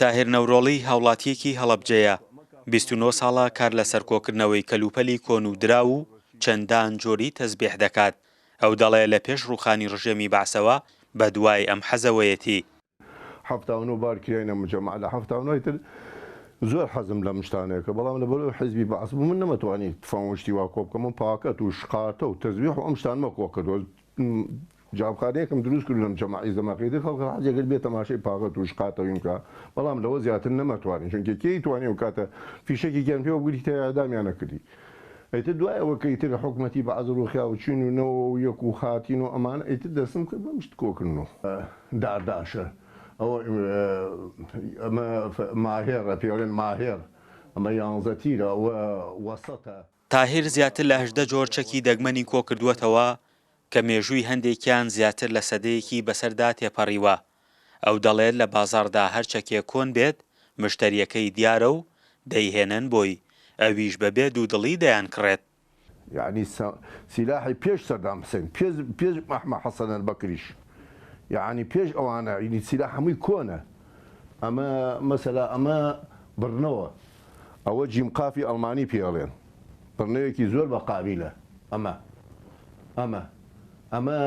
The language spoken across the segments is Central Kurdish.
تاهیر نەورۆڵی هاوڵاتیەکی هەڵەبجەیە 29 ساڵە کار لە سەرکۆکردنەوەی کەلوپەلی کۆن و درا و چەندان جۆری تەزبیح دەکات. ئەو دەڵێ لە پێش ڕووخانی ڕژێمی بەعسەوە بە دوای ئەم حەزەوەیەتی هەفتاونە بارکرێنە مجەمع لە هەفتاونەی تر زۆر حەزم لە شتانەیەکە بەڵام لەبەرەوەی حیزبی بەعس بوو من نەمەتوانی تفاوشتی وا کۆ بکەم پاکەت و شقاتە و تەزبیح و ئەم شتانمە کۆ کردووە جابخانەیەکم دروست کرد لەم جەماعی زەماقیتر خەڵک حەجێگەر بێت تەماشای پاکەت و شقاتەوەی بکە بەڵام لەوە زیاتر نەمەتوانین چونکە کێی توانێ و کاتە فیشێکی گیان پێوە بگری تە ئەدامیان نەکردی ئەیتر دوای ئەوەکەی تر حکومەتی بەعز ڕوخیا و چین و نەوە و یەک و خاتین و ئەمان ئیتر دەستم کرد بەم شت کۆکردنەوە دارداشە ئەوە ئەمە ماهێرە پێڵێن ماهێر ئەمە 11 تیرە وەسەتە. تاهیر زیاتر لە 18 جۆر چەکی دەگمەنی کۆ کردووەتەوە کە مێژووی هەندێکیان زیاتر لە سەدەیەکی بەسەردا تێپەڕیوە. ئەو دەڵێت لە بازاڕدا هەر چەکێک کۆن بێت مشتریەکەی دیارە و دەیهێنن بۆی ئەویش بەبێ دوودڵی دەیان کڕێت. یعنی سیلاحی پێش سەردام حوسێن پێش محمەد حەسەن البەکریش یعنی پێش ئەوانە یعنی سیلاح هەمووی کۆنە ئەمە مەسەلا ئەمە بڕنەوە ئەوە جیمقافی ئەڵمانی پێڵێن بڕنەوەیەکی زۆر بە قابیلە ئەمە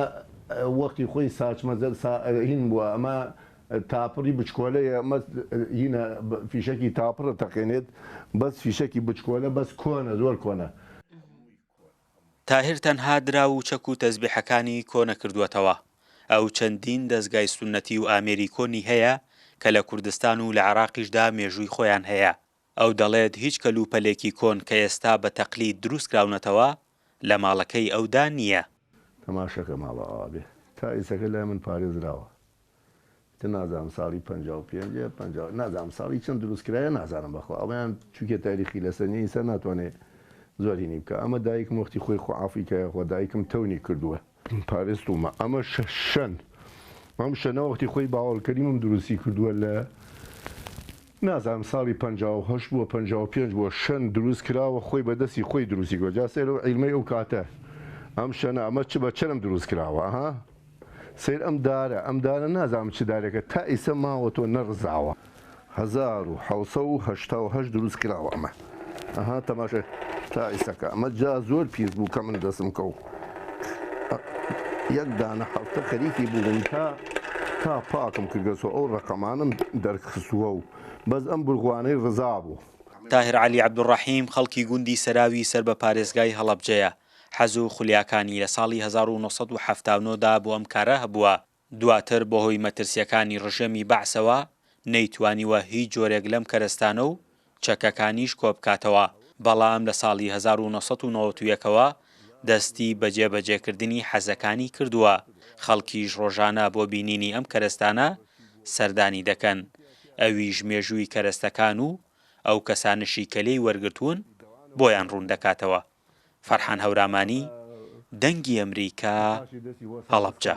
وەختی خۆی ساچمەزەر هین بووە ئەمە تاپڕی بچکۆلەیە هینە فیشەکی تاپڕە تەقێنێت بەس فیشەکی بچکۆلە بەس کۆنە زۆر کۆنە. تاهیر تەنها درا و چەک و تەزبیحەکانی کۆ نەکردووەتەوە. ئەو چەندین دەستگای سونەتی و ئامێری کۆنی هەیە کە لە کوردستان و لە عێراقیشدا مێژووی خۆیان هەیە. ئەو دەڵێت هیچ کەلوپەلێکی کۆن کە ئێستا بە تەقلید دروست کراونەتەوە لە ماڵەکەی ئەودا نییە. تەماشەکە ماڵە ئابێ تا ئیسەکە لای من پارێزراوە نازانم ساڵی 55 نازانم ساڵی چەند دروستکرایە نازانم بەخوا ئەویان چووکە تاریخی لەسەر ئینسان ناتوانێت زۆرینی بکە ئەمە دایکم وەختی خۆی خۆعافیکایە خۆ دایکم تەونی کردووە پارێستومە ئەمە شەن ئەم شەنە وەختی خۆی باوەڵکەریمم دروستی کردووە لە نازانم ساڵی 58 بووە 55 بووە شەن دروست کراوە خۆی بەدەستی خۆی دروستی کۆ جا سێرەوە عیلمەی ئەو کاتە ئەم شەنە ئەمە چ بە چەنم دروست کراوە ها سیر ئەم دارە نازانم چ دارێکە تا ئیسە ماوە تۆ نەڕزاوە 1970 دروست کراوە ئەمە ئەها تەماشە تا ئیسەکە ئەمە جا زۆر پیس بوو کە من دەستم کەوت یەک دانە هەفتە خەریکی بووم تا پاکم کردگەسەوە ئەو ڕقەمانم دەرخستووە و بەس ئەم بورغوانەی ڕزا بوو. تاهیر عەلی عەبدوڕەحیم خەڵکی گوندی سەراوی سەر بە پارێزگای هەڵەبجەیە. حەز و خولیاکانی لە ساڵی 1970دا بۆ ئەم کارە هەبووە. دواتر بەهۆی مەترسیەکانی ڕژێمی بەعسەوە نەیتوانیوە هیچ جۆرێک لەم کەرەستانە و چەکەکانیش کۆ بکاتەوە. بەڵام لە ساڵی 1991ەوە دەستی بەجێبەجێکردنی حەزەکانی کردووە. خەڵکیش ڕۆژانە بۆ بینینی ئەم کەرەستانە سەردانی دەکەن. ئەویش مێژووی کەرەستەکان و ئەو کەسانشی کە لێی وەرگرتوون بۆیان ڕوون دەکاتەوە. فەرحان هەورامانی دەنگی ئەمریکا هەڵەبجە.